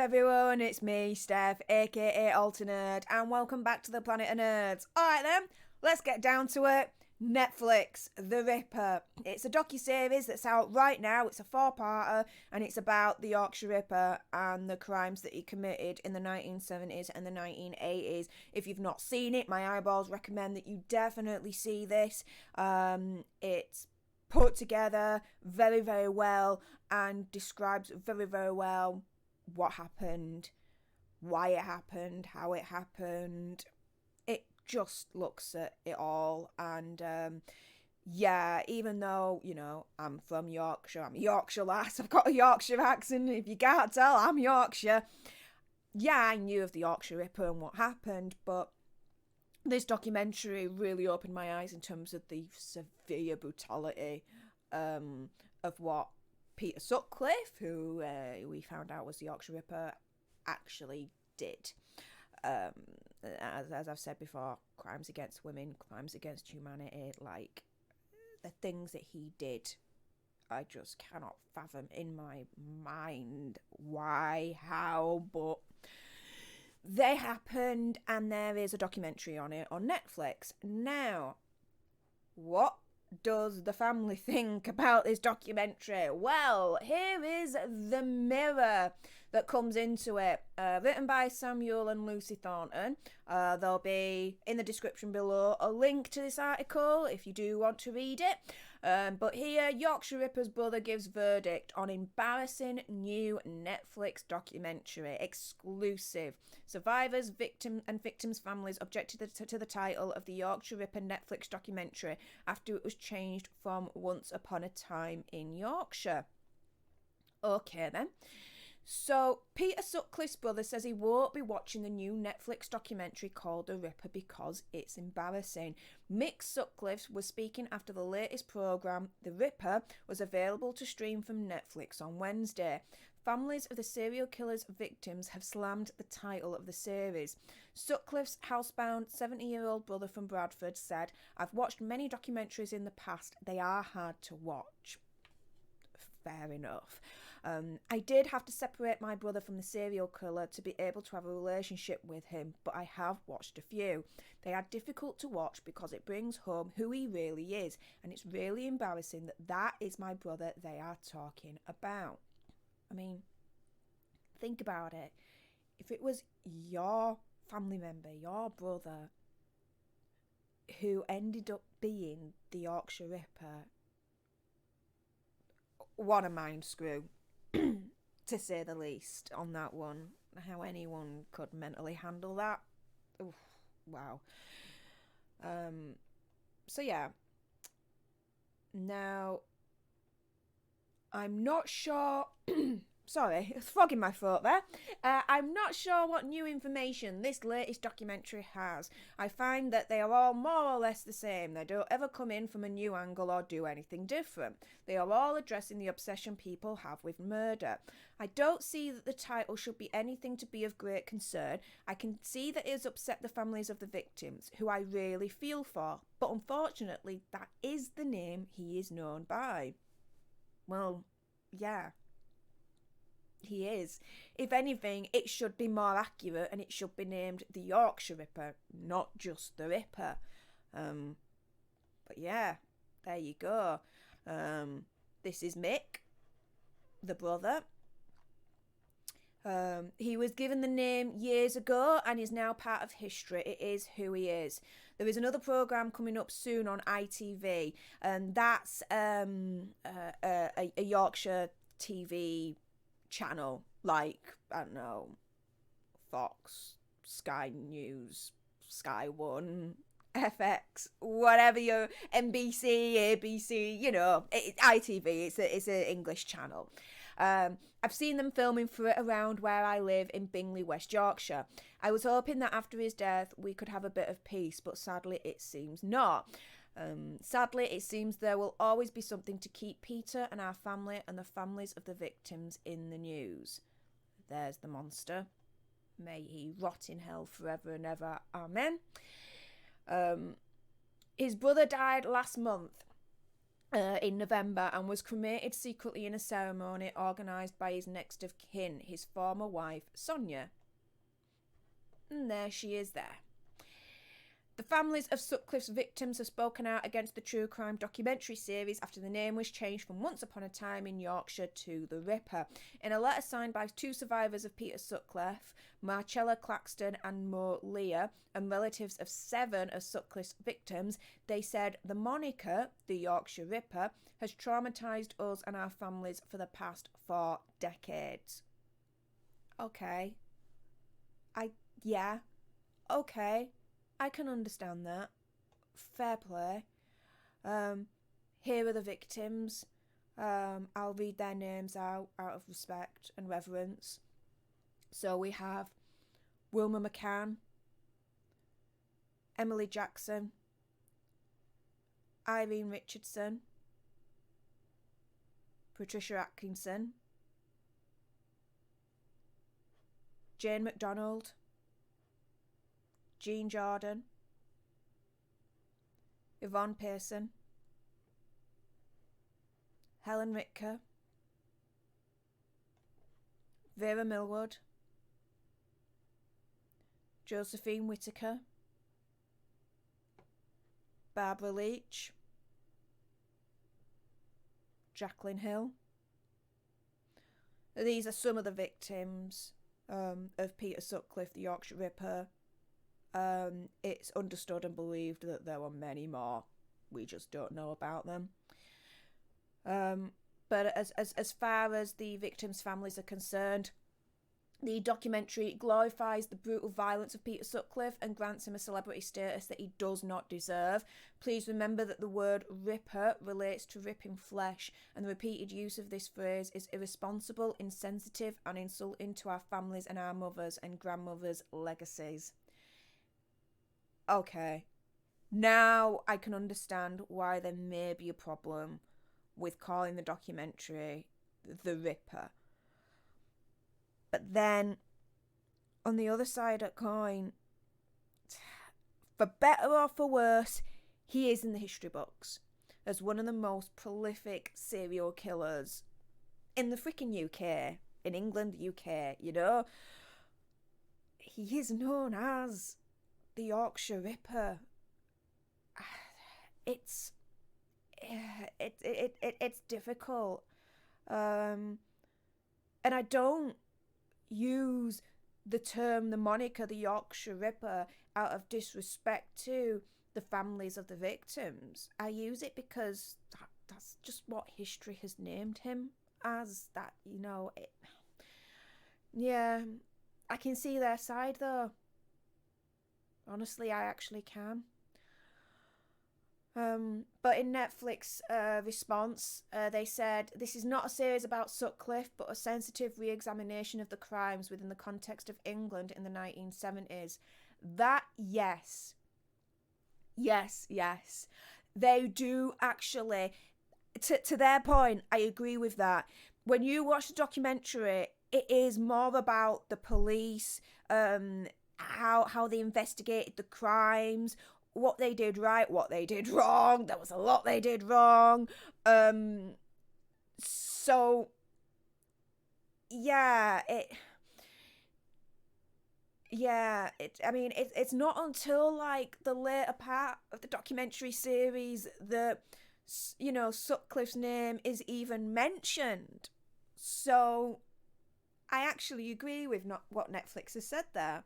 everyone? It's me, Steph, aka Alternerd, and welcome back to the Planet of Nerds. Alright then, let's get down to it. Netflix, The Ripper. It's a docu-series that's out right now. It's a 4-parter, and it's about the Yorkshire Ripper and the crimes that he committed in the 1970s and the 1980s. If you've not seen it, my eyeballs recommend that you definitely see this. It's put together very, very well and describes very, very well what happened, why it happened, how it happened. It just looks at it all. And yeah, even though, you know, I'm from Yorkshire, I'm a Yorkshire lass, I've got a Yorkshire accent, if you can't tell, I'm Yorkshire. Yeah, I knew of the Yorkshire Ripper and what happened, but this documentary really opened my eyes in terms of the severe brutality of what Peter Sutcliffe, who we found out was the Yorkshire Ripper, actually did. As I've said before, crimes against women, crimes against humanity, like the things that he did, I just cannot fathom in my mind why, how, but they happened, and there is a documentary on it on Netflix. Now, what does the family think about this documentary? Well, here is the mirror that comes into it, written by Samuel and Lucy Thornton. There'll be in the description below a link to this article if you do want to read it. But here, Yorkshire Ripper's brother gives verdict on embarrassing new Netflix documentary. Exclusive. Survivors, victims' families objected to the title of the Yorkshire Ripper Netflix documentary after it was changed from Once Upon a Time in Yorkshire. Okay then. So, Peter Sutcliffe's brother says he won't be watching the new Netflix documentary called The Ripper because it's embarrassing. Mick Sutcliffe was speaking after the latest programme, The Ripper, was available to stream from Netflix on Wednesday. Families of the serial killer's victims have slammed the title of the series. Sutcliffe's housebound 70-year-old brother from Bradford said, "I've watched many documentaries in the past. They are hard to watch." Fair enough. I did have to separate my brother from the serial killer to be able to have a relationship with him, but I have watched a few. They are difficult to watch because it brings home who he really is, and it's really embarrassing that that is my brother they are talking about. I mean, think about it. If it was your family member, your brother, who ended up being the Yorkshire Ripper, what a mind screw, to say the least, on that one. How anyone could mentally handle that. Oof, wow. So yeah. Now, I'm not sure... Sorry, frog in my throat there. I'm not sure what new information this latest documentary has. I find that they are all more or less the same. They don't ever come in from a new angle or do anything different. They are all addressing the obsession people have with murder. I don't see that the title should be anything to be of great concern. I can see that it has upset the families of the victims, who I really feel for. But unfortunately, that is the name he is known by. Well, yeah. He is. If anything, it should be more accurate and it should be named the Yorkshire Ripper, not just the Ripper. But yeah, there you go. This is Mick, the brother. He was given the name years ago and is now part of history. It is who he is. There is another programme coming up soon on ITV, and that's a Yorkshire TV channel, like, I don't know, Fox, Sky News, Sky One, FX, whatever your NBC, ABC, you know, ITV. It's an English channel. I've seen them filming for it around where I live in Bingley, West Yorkshire. I was hoping that after his death we could have a bit of peace, but sadly it seems not. Sadly, it seems there will always be something to keep Peter and our family and the families of the victims in the news. There's the monster. May he rot in hell forever and ever. Amen. His brother died last month. in November and was cremated secretly in a ceremony organised by his next of kin, his former wife, Sonia. And there she is there. The families of Sutcliffe's victims have spoken out against the true crime documentary series after the name was changed from Once Upon a Time in Yorkshire to The Ripper. In a letter signed by 2 survivors of Peter Sutcliffe, Marcella Claxton and Mo Lear, and relatives of 7 of Sutcliffe's victims, they said the moniker, the Yorkshire Ripper, has traumatised us and our families for the past 4 decades. Okay. Okay. I can understand that. Fair play. Here are the victims. I'll read their names out of respect and reverence. So we have Wilma McCann, Emily Jackson, Irene Richardson, Patricia Atkinson, Jane McDonald, Jean Jordan, Yvonne Pearson, Helen Ritka, Vera Millwood, Josephine Whittaker, Barbara Leach, Jacqueline Hill. These are some of the victims of Peter Sutcliffe, the Yorkshire Ripper. It's understood and believed that there were many more. We just don't know about them. But as far as the victims' families are concerned, the documentary glorifies the brutal violence of Peter Sutcliffe and grants him a celebrity status that he does not deserve. Please remember that the word ripper relates to ripping flesh, and the repeated use of this phrase is irresponsible, insensitive, and insulting to our families and our mothers' and grandmothers' legacies. Okay, now I can understand why there may be a problem with calling the documentary The Ripper. But then, on the other side of the coin, for better or for worse, he is in the history books as one of the most prolific serial killers in the freaking UK, in England, UK, you know. He is known as the Yorkshire Ripper. It's difficult, and I don't use the moniker the Yorkshire Ripper out of disrespect to the families of the victims. I use it because that's just what history has named him as. That, you know, yeah, I can see their side though. Honestly, I actually can. But in Netflix response, they said, this is not a series about Sutcliffe, but a sensitive re-examination of the crimes within the context of England in the 1970s. That, yes. They do actually, to their point, I agree with that. When you watch the documentary, it is more about the police, how they investigated the crimes, what they did right, what they did wrong. There was a lot they did wrong. So it's not until like the later part of the documentary series that, you know, Sutcliffe's name is even mentioned. So I actually agree with what Netflix has said there.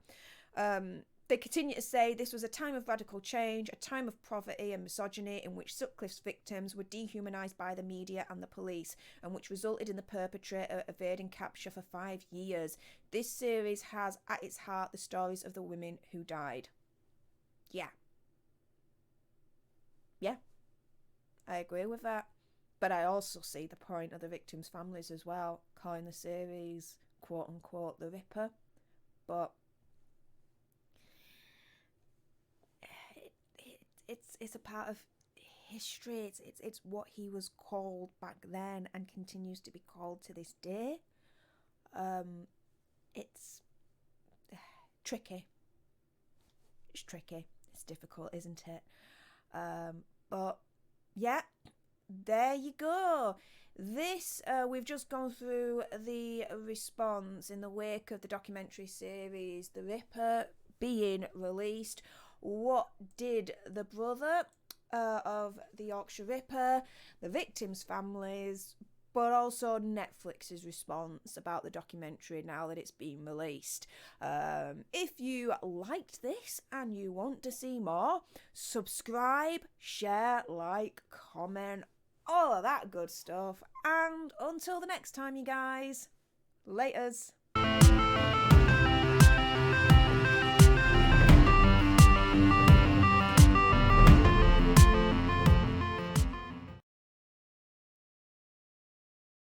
They continue to say this was a time of radical change, a time of poverty and misogyny in which Sutcliffe's victims were dehumanised by the media and the police, and which resulted in the perpetrator evading capture for 5 years. This series has at its heart the stories of the women who died. Yeah, I agree with that. But I also see the point of the victims' families as well, calling the series, quote unquote, The Ripper. But it's a part of history. It's what he was called back then and continues to be called to this day. It's tricky. It's tricky. It's difficult, isn't it? But yeah, there you go. This, we've just gone through the response in the wake of the documentary series The Ripper being released. What did the brother of the Yorkshire Ripper, the victims' families, but also Netflix's response about the documentary now that it's been released? If you liked this and you want to see more, subscribe, share, like, comment, all of that good stuff. And until the next time, you guys, laters.